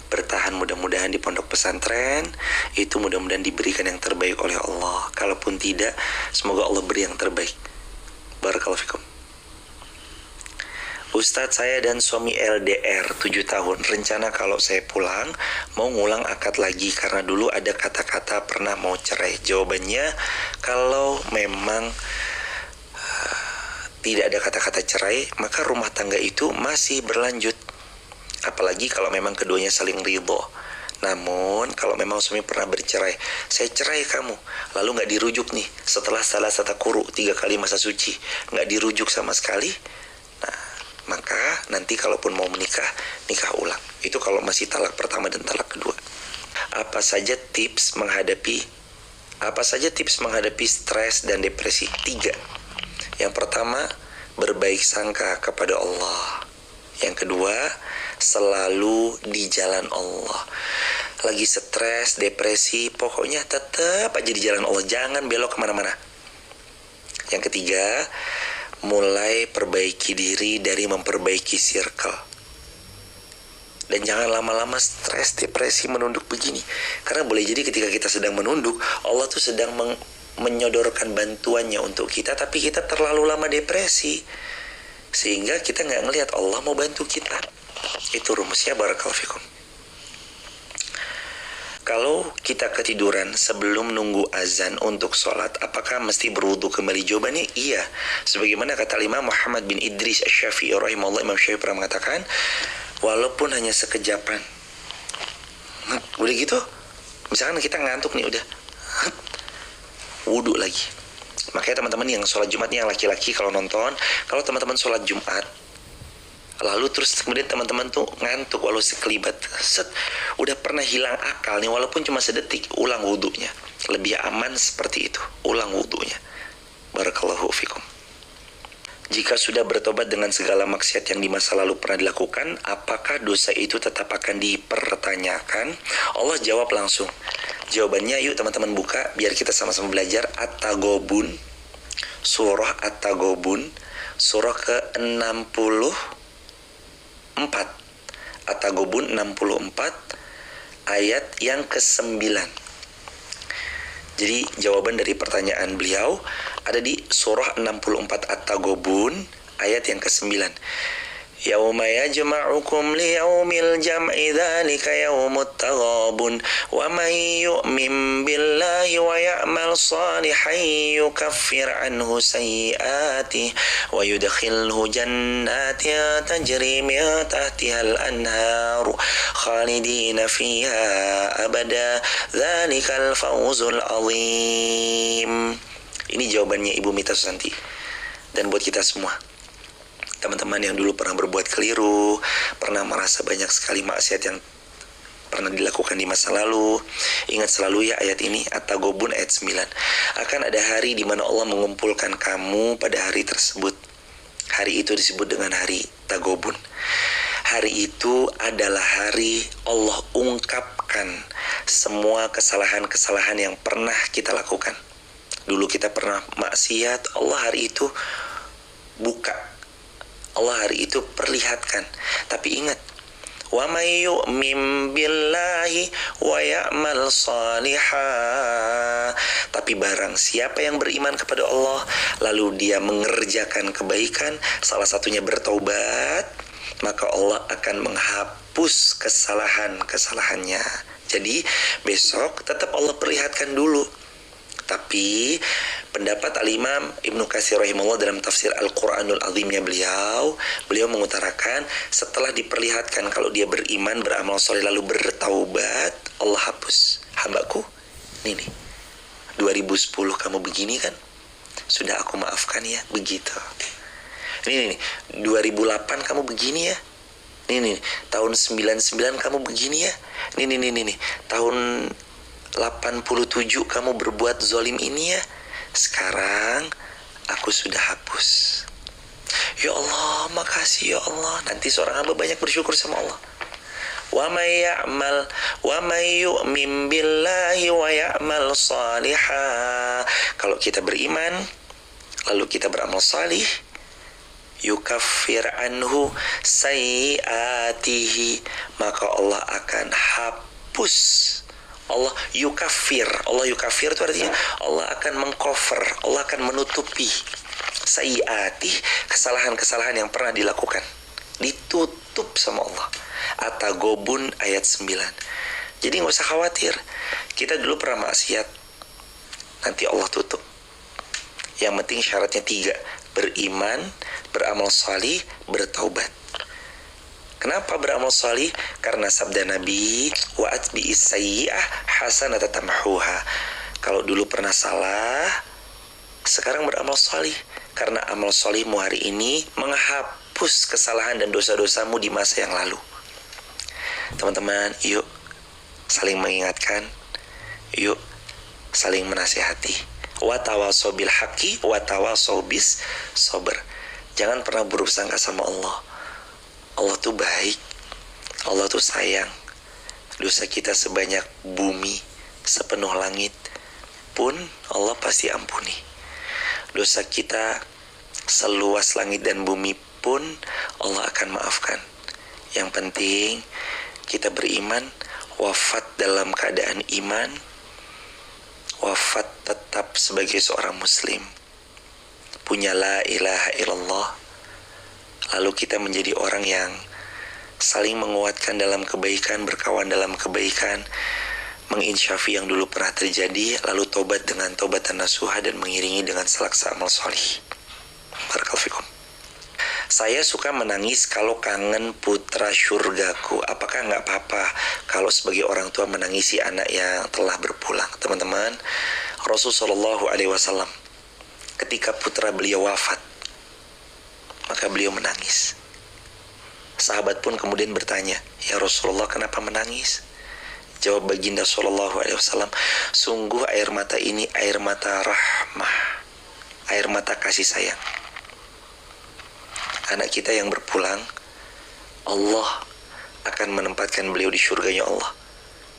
bertahan mudah-mudahan di pondok pesantren, itu mudah-mudahan diberikan yang terbaik oleh Allah. Kalaupun tidak, semoga Allah beri yang terbaik. Barakallahu fikum. Ustadz, saya dan suami LDR 7 tahun. Rencana kalau saya pulang mau ngulang akad lagi karena dulu ada kata-kata pernah mau cerai. Jawabannya, kalau memang tidak ada kata-kata cerai, maka rumah tangga itu masih berlanjut. Apalagi kalau memang keduanya saling ridho. Namun kalau memang suami pernah bercerai, saya cerai kamu, lalu nggak dirujuk nih setelah salah satu kuru 3 kali masa suci, nggak dirujuk sama sekali, nah maka nanti kalaupun mau menikah, nikah ulang. Itu kalau masih talak pertama dan talak kedua. Apa saja tips menghadapi stres dan depresi? 3. Yang pertama, berbaik sangka kepada Allah. Yang kedua, selalu di jalan Allah. Lagi stres, depresi, pokoknya tetap aja di jalan Allah, jangan belok kemana-mana. Yang ketiga, mulai perbaiki diri dari memperbaiki circle. Dan jangan lama-lama stres, depresi, menunduk begini. Karena boleh jadi ketika kita sedang menunduk, Allah tuh sedang menyodorkan bantuannya untuk kita, tapi kita terlalu lama depresi, sehingga kita nggak ngelihat Allah mau bantu kita. Itu rumusnya, barakallahu fikum. Kalau kita ketiduran sebelum nunggu azan untuk sholat, apakah mesti berwudu kembali? Jawabannya iya. Sebagaimana kata Imam Muhammad bin Idris Asy-Syafi'i rahimahullah, Imam Syafi'i pernah mengatakan, walaupun hanya sekejapan. Udah gitu, misalkan kita ngantuk nih, udah wudu lagi. Makanya teman-teman yang sholat Jumatnya, yang laki-laki kalau nonton, kalau teman-teman sholat Jumat, lalu terus kemudian teman-teman tuh ngantuk walau sekelibat, udah pernah hilang akal nih, walaupun cuma sedetik, ulang wudunya. Lebih aman seperti itu, ulang wudunya. Barakallahu fikum. Jika sudah bertobat dengan segala maksiat yang di masa lalu pernah dilakukan, apakah dosa itu tetap akan dipertanyakan? Allah jawab langsung. Jawabannya, yuk teman-teman buka biar kita sama-sama belajar. At-Taghabun, surah At-Taghabun, surah ke-64. At-Taghabun 64, ayat yang ke-9. Jadi jawaban dari pertanyaan beliau ada di surah 64 At-Taghabun, ayat yang ke-9. Yauma yajma'ukum liyaumil jam'i dzalika yaumut taghabun wa may yu'min billahi wa ya'mal salihan yukaffir anhu sayyi'atihi wa yudkhilhu jannatin tajri min tahtiha al-anharu khalidina fiha abada dzalikal fawzul 'azim. Ini jawabannya Ibu Mita Susanti. Dan buat kita semua, teman-teman yang dulu pernah berbuat keliru, pernah merasa banyak sekali maksiat yang pernah dilakukan di masa lalu, ingat selalu ya ayat ini, At-Taghabun ayat 9. Akan ada hari di mana Allah mengumpulkan kamu pada hari tersebut. Hari itu disebut dengan hari Taghabun. Hari itu adalah hari Allah ungkapkan semua kesalahan-kesalahan yang pernah kita lakukan. Dulu kita pernah maksiat, Allah hari itu buka, Allah hari itu perlihatkan. Tapi ingat, Wa may yu'min billahi wa ya'mal salihah. Tapi barang siapa yang beriman kepada Allah lalu dia mengerjakan kebaikan, salah satunya bertaubat, maka Allah akan menghapus kesalahan-kesalahannya. Jadi besok tetap Allah perlihatkan dulu. Tapi pendapat Al-Imam Ibnu Katsir rahimahullah dalam tafsir Al-Quranul Azimnya beliau mengutarakan setelah diperlihatkan kalau dia beriman, beramal soleh lalu bertaubat, Allah hapus. Hambaku, ini nih 2010 kamu begini kan, sudah aku maafkan ya, begitu. Ini nih 2008 kamu begini ya, ini tahun 99 kamu begini ya, ini tahun 87 kamu berbuat zolim ini ya, sekarang aku sudah hapus. Ya Allah, makasih ya Allah. Nanti seorang hamba banyak bersyukur sama Allah. Wa may ya'mal wa may yu'min billahi wa ya'mal salihah. Kalau kita beriman lalu kita beramal salih, yukaffir anhu sayyiatihi, maka Allah akan hapus. Allah yukafir itu artinya Allah akan mengcover, Allah akan menutupi sayyiati, kesalahan-kesalahan yang pernah dilakukan, ditutup sama Allah. At-Taghabun ayat 9. Jadi nggak usah khawatir, kita dulu pernah maksiat, nanti Allah tutup. Yang penting syaratnya 3, beriman, beramal salih, bertaubat. Kenapa beramal salih? Karena sabda Nabi, wa atbi'is sayyi'ah hasanatan tamhuha. Kalau dulu pernah salah, sekarang beramal salih. Karena amal salihmu hari ini menghapus kesalahan dan dosa-dosamu di masa yang lalu. Teman-teman, yuk saling mengingatkan, yuk saling menasihati. Wa tawassaw bil haqqi wa tawassaw bis sabr. Jangan pernah buruk sangka sama Allah. Allah tuh baik, Allah tuh sayang. Dosa kita sebanyak bumi, sepenuh langit pun Allah pasti ampuni. Dosa kita seluas langit dan bumi pun Allah akan maafkan. Yang penting kita beriman, wafat dalam keadaan iman, wafat tetap sebagai seorang muslim, punya la ilaha illallah. Lalu kita menjadi orang yang saling menguatkan dalam kebaikan, berkawan dalam kebaikan, menginsyafi yang dulu pernah terjadi, lalu tobat dengan tobatan nasuha dan mengiringi dengan selaksa amal solih. Barakallahu fikum. Saya suka menangis kalau kangen putra syurgaku. Apakah nggak apa-apa kalau sebagai orang tua menangisi anak yang telah berpulang? Teman-teman, Rasulullah SAW ketika putra beliau wafat, maka beliau menangis. Sahabat pun kemudian bertanya, ya Rasulullah, kenapa menangis? Jawab baginda SAW, sungguh air mata ini air mata rahmah, air mata kasih sayang. Anak kita yang berpulang, Allah akan menempatkan beliau di surganya Allah.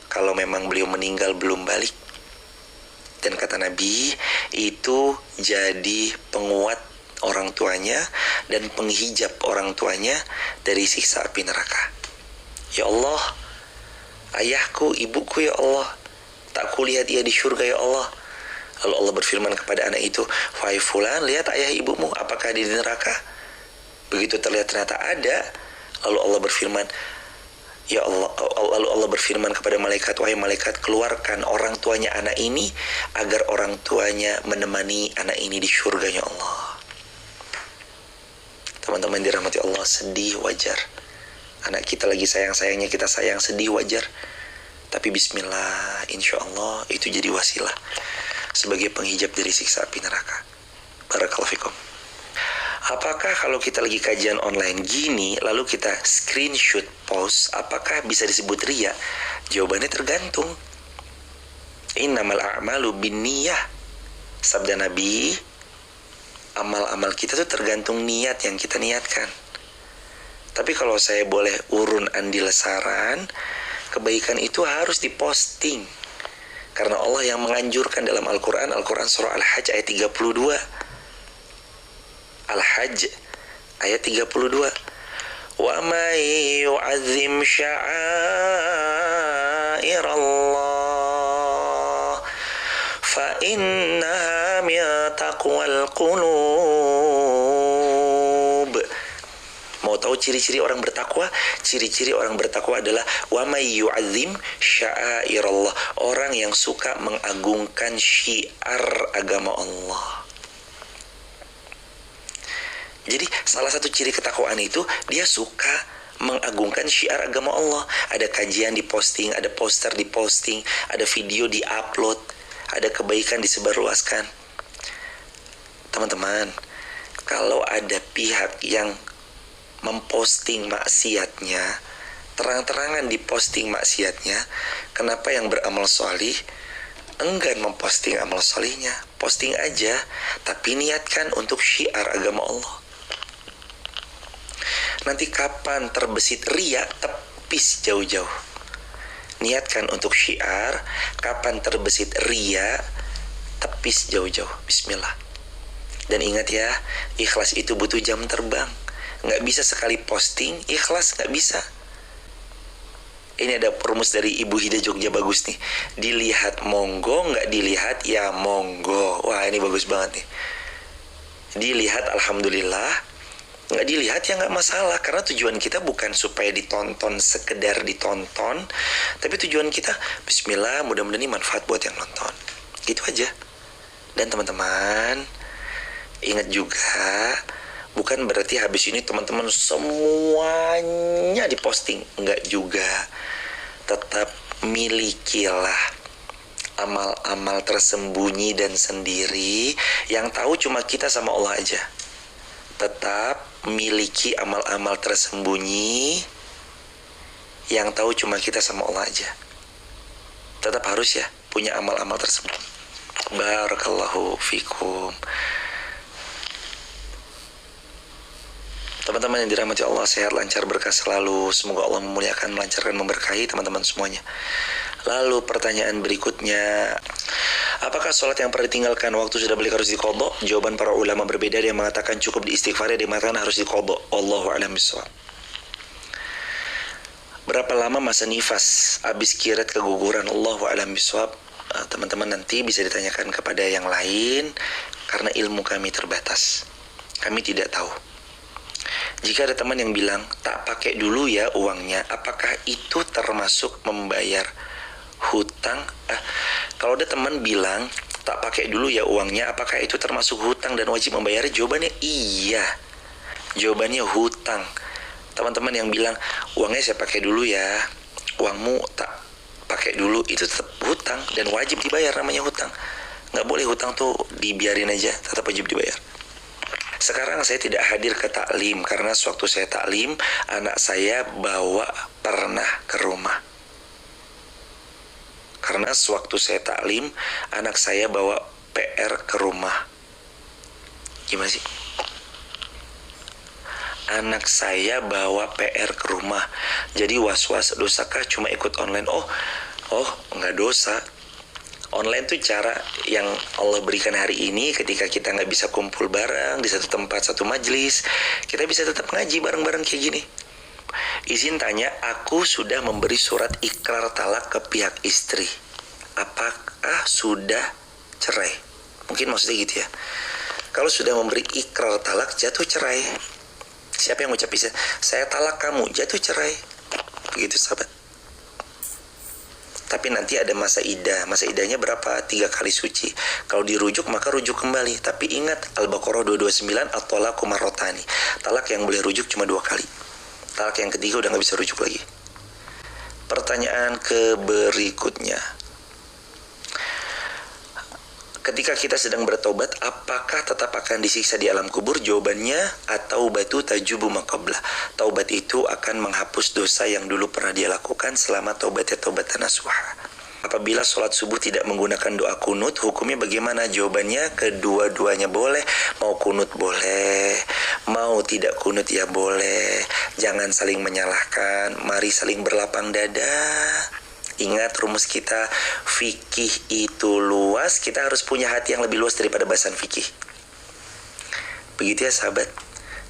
Kalau memang beliau meninggal belum balik. Dan kata Nabi, itu jadi penguat orang tuanya dan penghijab orang tuanya dari siksa api neraka. Ya Allah, ayahku, ibuku ya Allah, tak kulihat ia di surga ya Allah. Lalu Allah berfirman kepada anak itu, wahai fulan, lihat ayah ibumu, apakah di neraka? Begitu terlihat ternyata ada, lalu Allah berfirman, ya Allah, lalu Allah berfirman kepada malaikat, wahai malaikat, keluarkan orang tuanya anak ini agar orang tuanya menemani anak ini di surganya Allah. Teman-teman dirahmati Allah, sedih wajar. Anak kita lagi sayang-sayangnya kita sayang, sedih wajar. Tapi bismillah, insya Allah itu jadi wasilah sebagai penghijab dari siksa api neraka. Barakallahu fikum. Apakah kalau kita lagi kajian online gini, lalu kita screenshot post, apakah bisa disebut riya? Jawabannya tergantung. Innamal a'malu binniyah. Sabda Nabi, amal-amal kita tuh tergantung niat yang kita niatkan. Tapi kalau saya boleh urun andil saran, kebaikan itu harus diposting. Karena Allah yang menganjurkan dalam Al-Quran surah Al-Hajj ayat 32. Al-Hajj ayat 32. Wa may yu'azzim sya'airallah fa innaha min taqwal qulub. Mau tahu ciri-ciri orang bertakwa? Ciri-ciri orang bertakwa adalah wa may yu'azzim sya'airallah, orang yang suka mengagungkan syiar agama Allah. Jadi salah satu ciri ketakwaan itu dia suka mengagungkan syiar agama Allah. Ada kajian diposting, ada poster diposting, ada video diupload, ada kebaikan disebarluaskan. Teman-teman, kalau ada pihak yang memposting maksiatnya, terang-terangan diposting maksiatnya, kenapa yang beramal solih enggan memposting amal solihnya? Posting aja, tapi niatkan untuk syiar agama Allah. Nanti kapan terbesit riya, tepis jauh-jauh. Niatkan untuk syiar, kapan terbesit riya, tepis jauh-jauh. Bismillah. Dan ingat ya, ikhlas itu butuh jam terbang. Nggak bisa sekali posting, ikhlas nggak bisa. Ini ada perumus dari Ibu Hida Jogja bagus nih. Dilihat monggo, nggak dilihat ya monggo. Wah, ini bagus banget nih. Dilihat alhamdulillah, nggak dilihat ya nggak masalah, karena tujuan kita bukan supaya ditonton sekedar ditonton, tapi tujuan kita bismillah, mudah-mudahan ini manfaat buat yang nonton. Gitu aja. Dan teman-teman ingat juga, bukan berarti habis ini teman-teman semuanya diposting, enggak juga. Tetap milikilah amal-amal tersembunyi dan sendiri yang tahu cuma kita sama Allah aja. Tetap miliki amal-amal tersembunyi yang tahu cuma kita sama Allah aja. Tetap harus ya punya amal-amal tersembunyi. Barakallahu fikum. Teman-teman yang dirahmati Allah, sehat, lancar, berkah selalu. Semoga Allah memuliakan, melancarkan, memberkahi teman-teman semuanya. Lalu pertanyaan berikutnya, apakah sholat yang pernah ditinggalkan waktu sudah balik harus diqadha? Jawaban para ulama berbeda. Ada yang mengatakan cukup diistighfar, ada yang mengatakan harus diqadha. Allahu a'lam bishawab. Berapa lama masa nifas habis kirat keguguran? Allahu a'lam bishawab. Teman-teman nanti bisa ditanyakan kepada yang lain, karena ilmu kami terbatas. Kami tidak tahu. Jika ada teman yang bilang tak pakai dulu ya uangnya, apakah itu termasuk membayar hutang? Kalau ada teman bilang tak pakai dulu ya uangnya, apakah itu termasuk hutang dan wajib membayar? Jawabannya iya. Jawabannya hutang. Teman-teman yang bilang uangnya saya pakai dulu ya, uangmu tak pakai dulu, itu tetap hutang dan wajib dibayar, namanya hutang. Nggak boleh hutang tuh dibiarin aja, tetap wajib dibayar. Sekarang saya tidak hadir ke taklim karena sewaktu saya taklim anak saya pernah ke rumah. Karena sewaktu saya taklim anak saya bawa PR ke rumah. Gimana sih? Anak saya bawa PR ke rumah. Jadi was-was, dosakah cuma ikut online? Oh, nggak dosa. Online tuh cara yang Allah berikan hari ini, ketika kita nggak bisa kumpul bareng di satu tempat, satu majelis, kita bisa tetap ngaji bareng-bareng kayak gini. Izin tanya, aku sudah memberi surat ikrar talak ke pihak istri. Apakah sudah cerai? Mungkin maksudnya gitu ya. Kalau sudah memberi ikrar talak, jatuh cerai. Siapa yang ngucap saya talak kamu, jatuh cerai. Begitu sahabat. Tapi nanti ada masa idah. Masa idahnya berapa? 3 kali suci. Kalau dirujuk maka rujuk kembali. Tapi ingat Al-Baqarah 229, at-talaqu marratani. Talak yang boleh rujuk cuma 2 kali. Talak yang ketiga udah gak bisa rujuk lagi. Pertanyaan ke berikutnya. Ketika kita sedang bertobat, apakah tetap akan disiksa di alam kubur? Jawabannya, at-taubatu tajubu maqablah. Taubat itu akan menghapus dosa yang dulu pernah dia lakukan selama taubatnya taubatan nasuha. Apabila sholat subuh tidak menggunakan doa kunut, hukumnya bagaimana? Jawabannya, kedua-duanya boleh. Mau kunut boleh, mau tidak kunut ya boleh. Jangan saling menyalahkan, mari saling berlapang dada. Ingat rumus kita, fikih itu luas, kita harus punya hati yang lebih luas daripada bahasan fikih. Begitu ya sahabat.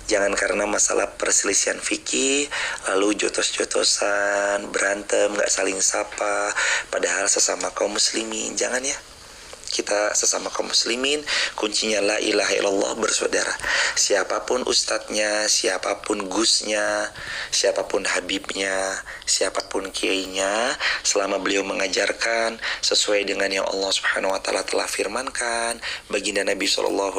Jangan karena masalah perselisihan fikih lalu jotos-jotosan, berantem, gak saling sapa, padahal sesama kaum muslimin. Jangan ya. Kita sesama kaum muslimin, kuncinya la ilaha illallah, bersaudara. Siapapun ustadznya, siapapun gusnya, siapapun habibnya, siapapun kiainya, selama beliau mengajarkan sesuai dengan yang Allah Subhanahu wa taala telah firmankan, baginda Nabi SAW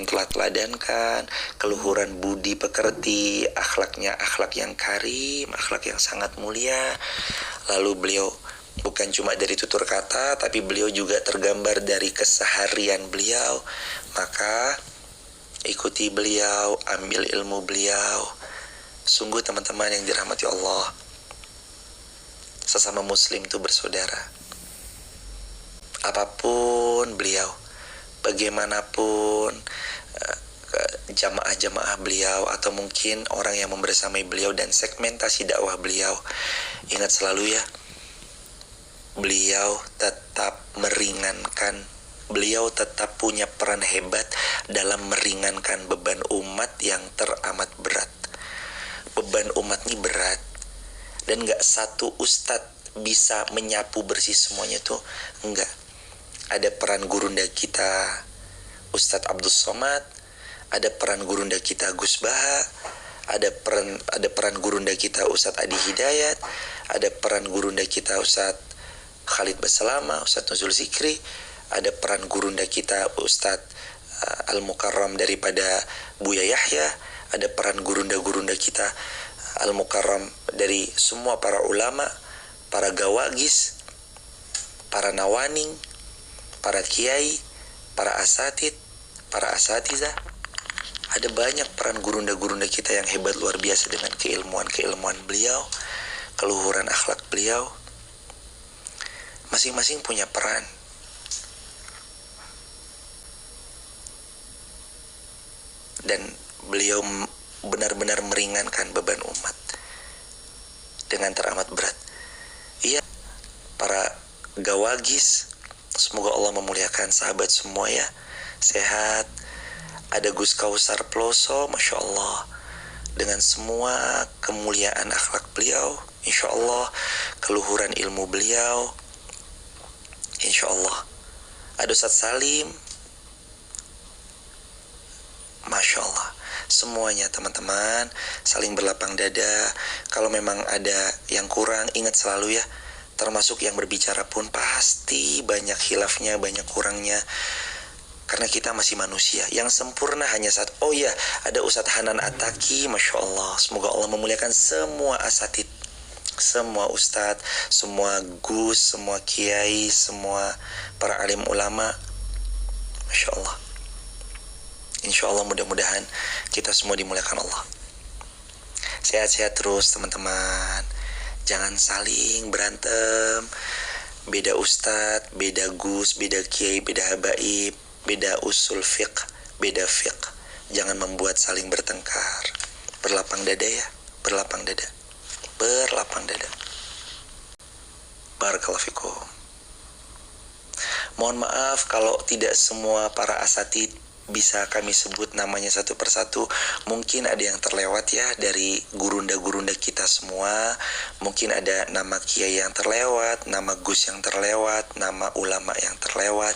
telah teladankan, keluhuran budi pekerti, akhlaknya akhlak yang karim, akhlak yang sangat mulia. Lalu beliau bukan cuma dari tutur kata, tapi beliau juga tergambar dari keseharian beliau. Maka ikuti beliau, ambil ilmu beliau. Sungguh teman-teman yang dirahmati Allah, sesama muslim itu bersaudara. Apapun beliau, bagaimanapun jamaah-jamaah beliau, atau mungkin orang yang membersamai beliau dan segmentasi dakwah beliau, ingat selalu ya, beliau tetap meringankan, beliau tetap punya peran hebat dalam meringankan beban umat yang teramat berat. Beban umat ini berat, dan gak satu ustadz bisa menyapu bersih semuanya tuh, enggak. Ada peran gurunda kita Ustadz Abdul Somad, ada peran gurunda kita Gus Baha, ada peran gurunda kita Ustadz Adi Hidayat, ada peran gurunda kita Ustadz Khalid Basalama, Ustadz Nuzul Zikri, ada peran gurunda kita Ustadz Al-Mukarram daripada Buya Yahya, ada peran gurunda-gurunda kita Al-Mukarram dari semua para ulama, para gawagis, para nawaning, para kiai, para asatid, para asatidzah. Ada banyak peran gurunda-gurunda kita yang hebat luar biasa dengan keilmuan beliau, keluhuran akhlak beliau. Masing-masing punya peran. Dan beliau benar-benar meringankan beban umat dengan teramat berat. Iya, para gawagis, semoga Allah memuliakan sahabat semua ya, sehat. Ada Gus Kausar Ploso, Masya Allah, dengan semua kemuliaan akhlak beliau, Insya Allah, keluhuran ilmu beliau, Insya Allah. Ada Ustadz Salim, Masya Allah. Semuanya teman-teman saling berlapang dada. Kalau memang ada yang kurang, ingat selalu ya, termasuk yang berbicara pun pasti banyak khilafnya, banyak kurangnya, karena kita masih manusia. Yang sempurna hanya satu. Oh ya, ada Ustadz Hanan Ataki, Masya Allah. Semoga Allah memuliakan semua asatid, semua ustadz, semua gus, semua kiai, semua para alim ulama. Masya Allah. Insya Allah mudah-mudahan kita semua dimuliakan Allah. Sehat-sehat terus teman-teman. Jangan saling berantem. Beda ustadz, beda gus, beda kiai, beda habaib, beda usul fiqh, beda fiqh. Jangan membuat saling bertengkar. Berlapang dada ya, berlapang dada. Berlapang dada. Barakallahu fikum. Mohon maaf kalau tidak semua para asatid bisa kami sebut namanya satu persatu. Mungkin ada yang terlewat ya dari gurunda-gurunda kita semua. Mungkin ada nama kiai yang terlewat, nama gus yang terlewat, nama ulama yang terlewat.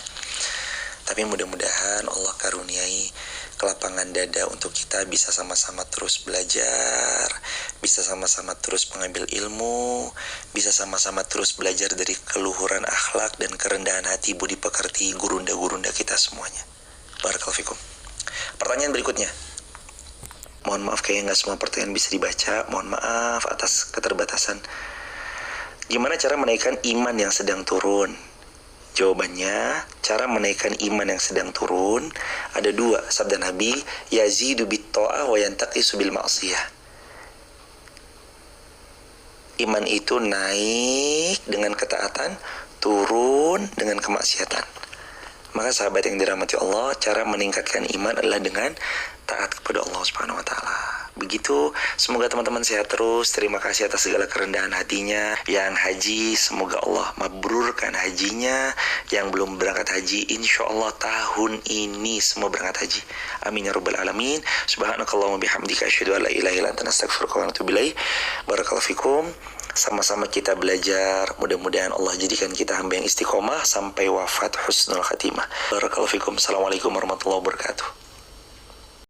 Tapi mudah-mudahan Allah karuniai kelapangan dada untuk kita bisa sama-sama terus belajar, bisa sama-sama terus mengambil ilmu, bisa sama-sama terus belajar dari keluhuran akhlak dan kerendahan hati budi pekerti gurunda-gurunda kita semuanya. Barakallahu fikum. Pertanyaan berikutnya. Mohon maaf kayaknya nggak semua pertanyaan bisa dibaca. Mohon maaf atas keterbatasan. Gimana cara menaikkan iman yang sedang turun? Jawabannya, cara menaikkan iman yang sedang turun ada dua. Sabda Nabi, yazidu bit-ta'ah wa yantaqisu bil ma'siyah. Iman itu naik dengan ketaatan, turun dengan kemaksiatan. Maka sahabat yang dirahmati Allah, cara meningkatkan iman adalah dengan taat kepada Allah Subhanahu wa taala. Begitu, semoga teman-teman sehat terus. Terima kasih atas segala kerendahan hatinya. Yang haji, semoga Allah mabrurkan hajinya. Yang belum berangkat haji, insya Allah tahun ini semua berangkat haji. Amin ya rabbal alamin. Subhanakallahumma bihamdika asyhadu an la ilaha illa anta astaghfiruka wa atubu ilaik. Barakallahu fikum. Sama-sama kita belajar. Mudah-mudahan Allah jadikan kita hamba yang istiqomah sampai wafat husnul khatimah. Barakallahu fikum. Assalamualaikum warahmatullahi wabarakatuh.